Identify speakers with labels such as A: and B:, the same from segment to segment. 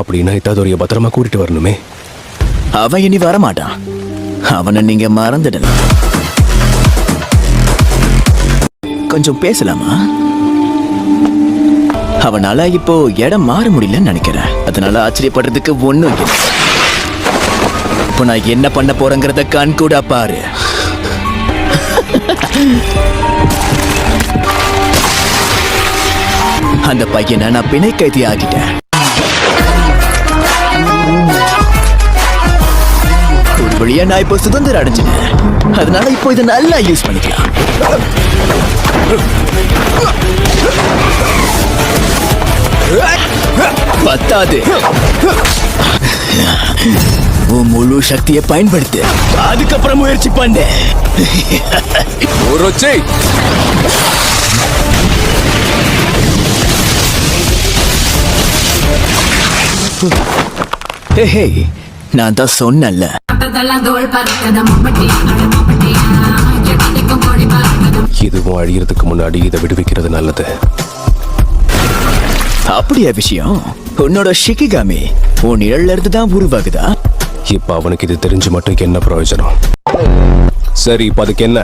A: அப்படின்னா இத்தாதோரிய பத்திரமா கூட்டிட்டு வரணுமே.
B: அவன் இனி வரமாட்டான். அவனை நீங்க மறந்துடலாம். கொஞ்சம் பேசலாமா? அவனால இப்போ இடம் மாற முடியலன்னு நினைக்கிறேன். அதனால ஆச்சரியப்படுறதுக்கு ஒண்ணும் இல்லை. இப்போ நான் என்ன பண்ண போறேங்கிறத கண் கூட பாரு. அந்த பையனை நான் பிணை கைதி ஆகிட்டேன். ஒரு வழியா நான் இப்போ சுதந்திரம் அடைஞ்சிட்டேன். அதனால இப்போ இதை நல்லா யூஸ் பண்ணிக்கலாம். பத்தாது, உன் முழு சக்தியை பயன்படுத்து. அதுக்கப்புறம் முயற்சி பண்ணு. நான் தான் சொன்னல,
A: இதுவும் அழியறதுக்கு முன்னாடி இதை விடுவிக்கிறது நல்லது.
B: அப்படியா விஷயம்? உன்னோட ஷிகிகாமி உன் நிழல்ல இருந்து தான் உருவாகுதா?
A: இப்ப அவனுக்கு இது தெரிஞ்சு மட்டும் என்ன பிரயோஜனம்? சரி, இப்ப அதுக்கு என்ன?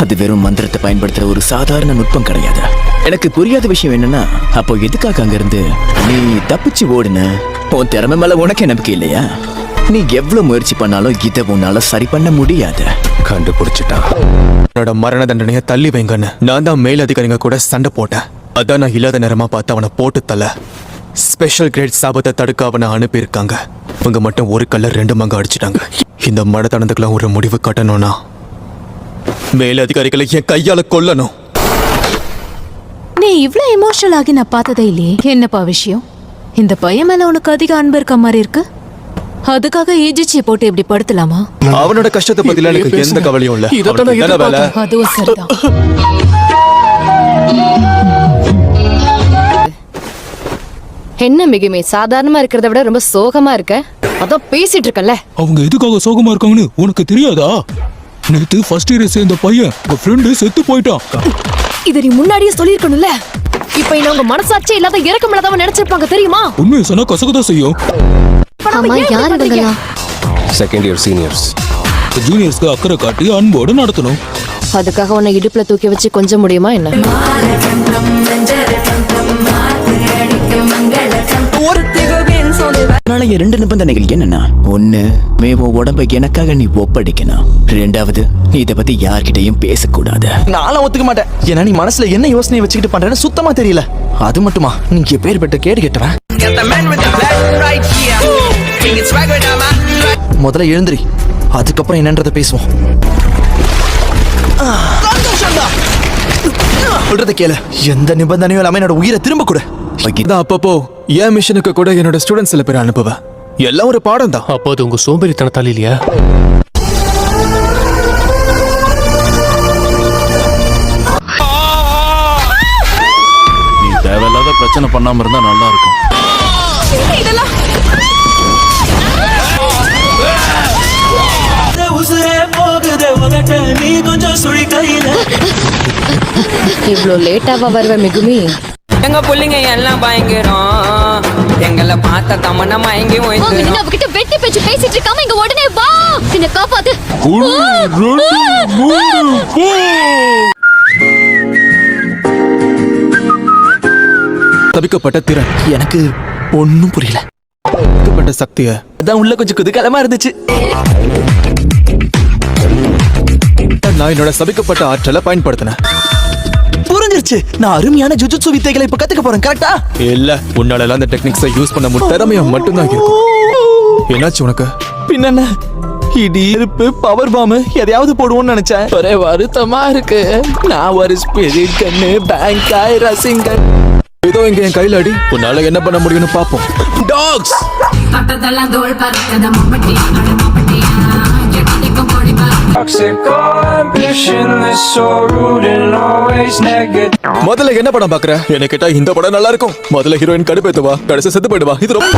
B: அது வெறும் மந்திரத்தை பயன்படுத்துற ஒரு சாதாரண நுட்பம் கிடையாது. எனக்கு புரியாத விஷயம் என்னன்னா, அப்போ எதுக்காக அங்க இருந்து நீ தப்பிச்சு ஓடுன? உன் திறமை மேல உனக்கே நம்பிக்கை இல்லையா? நீ எவ்வளவு முயற்சி பண்ணாலும் இதை உன்னால சரி பண்ண முடியாது.
C: கண்டுபிடிச்சிட்டான். என்னோட மரண தண்டனையை தள்ளி வைங்கன்னு நான் தான் மேல் அதிகாரிங்க கூட சண்டை போட்டேன். அதான் நான் இல்லாத நேரமா பார்த்து அவனை போட்டு தள்ள ஸ்பெஷல் கிரேட் சாபத்தை தடுக்க அவனை அனுப்பியிருக்காங்க. அவங்க மட்டும் ஒரு கல்ல 2 மங்க அடிச்சிட்டாங்க. இந்த மடத்தனத்துக்குலாம் ஒரு முடிவு கட்டணும்னா மேல் அதிகாரிகளை என் கையால கொல்லணும்.
D: நீ இவ்வளவு எமோஷனல் ஆகி நான் பார்த்ததே இல்லையே. என்னப்பா விஷயம்? இந்த பையன் மேல உனக்கு அதிக அன்பு இருக்க மாதிரி இருக்கு. அதுக்காக ஏஜிச்சியை போட்டு இப்படி படுத்தலாமா?
C: அவனோட கஷ்டத்தை பத்தில எனக்கு எந்த கவலையும் இல்ல.
D: அதுவும் சரிதான்.
E: என்ன மிகுமே, சாதாரணமா இருக்கிறத விட ரொம்ப சோகமா இருக்க. அதான் பேசிட்டு இருக்கல.
F: அவங்க எதுக்காக சோகமா இருக்காங்கன்னு உனக்கு தெரியாதா? நேத்து ஃபர்ஸ்ட் இயர் சேர்ந்த பையன் உங்க ஃப்ரெண்டு செத்து போயிட்டான்.
E: இத நீ முன்னாடியே சொல்லிருக்கணும்ல. இப்ப என்ன உங்க மனசாட்சி இல்லாத இறக்கம் இல்லாதவன் நினைச்சிருப்பாங்க தெரியுமா?
F: உண்மையை சொன்னா கசகதான் செய்யும்.
E: ஆமா, யார் இவங்களா?
A: Second year seniors.
F: ஜூனியர்ஸ்க்கு அக்கறை காட்டி அன்போடு நடத்தணும்.
E: அதுக்காக உன்னை இடுப்புல தூக்கி வச்சு கொஞ்சம் முடியுமா என்ன?
B: அதனால 2 நிபந்தனைகள் என்னன்னா, 1, மேவோ உடம்பை எனக்காக நீ ஒப்படைக்கணும். 2வது, நீ இதை பத்தி யார்கிட்டையும் பேசக்கூடாது.
G: நானும் ஒத்துக்க மாட்டேன். ஏன்னா நீ மனசுல என்ன யோசனை வச்சுக்கிட்டு பண்றேன்னு சுத்தமா தெரியல. அது மட்டுமா, நீங்க பேர் பெற்ற கேடு கேட்டவன். முதல்ல எழுந்திரி, அதுக்கப்புறம் என்னன்றத பேசுவோம். சொல்றத கேளு. எந்த நிபந்தனையும் இல்லாம என்னோட உயிரை திரும்ப கூட.
C: அப்பப்போ என் மிஷனுக்கு கூட என்னோட ஸ்டூடெண்ட்ஸ் சில பேர் அனுப்புவேன். எல்லாம் ஒரு பாடம் தான்.
H: அப்போ அது உங்க சோம்பேறித்தனத்தால் இல்லையா?
I: நீ தேவையில்லாத பிரச்சனை பண்ணாம இருந்தா நல்லா இருக்கும்.
E: இவ்ளோ லேட்டாவா வருவ மிகுமி?
J: எங்க புள்ளிங்க எல்லாம் பயங்கரம். எங்களை பார்த்த தமன மயங்கி
E: அவகிட்ட வெட்டி பேச்சு பேசிட்டு இருக்காம இங்க உடனே வா, என்ன காப்பாத்து.
C: தவிக்கப்பட்ட திறன்
G: எனக்கு ஒன்னும் புரியல.
C: தவிக்கப்பட்ட சக்திய
G: அதான் உள்ள கொஞ்சம் குதூகலமா இருந்துச்சு.
C: நான் என்னோட சபிக்கப்பட்ட ஆற்றலை பயன்படுத்தினேன்.
G: புரிஞ்சிருச்சு. நான் அருமையான ஜுஜுட்சு வித்தைகளை இப்ப கத்துக்க போறேன். கரெக்டா?
C: இல்ல, உன்னால அந்த டெக்னிக்ஸை யூஸ் பண்ண முடியும். திறமையா மட்டும்தான் இருக்கும். என்னாச்சு உனக்கு?
G: பின்ன இடி இருப்பு பவர் பாம் எதையாவது போடுவோம்னு நினைச்சேன். ஒரே வருத்தமா இருக்கு. நான் ஒரு ஸ்பிரிட் கண்ணு, பேங்காய், ரசிங்கன்.
C: ஏதோ இங்க என் கையில அடி. உன்னால என்ன பண்ண முடியும்னு பாப்போம்.
G: டாக்ஸ்.
C: முதல்ல என்ன படம் பாக்குற? என்ன கேட்டா இந்த படம் நல்லா இருக்கும். முதல்ல ஹீரோயின் கடுப்பேத்துவா, கடைசி செத்து போயிடுவா. இது ரொம்ப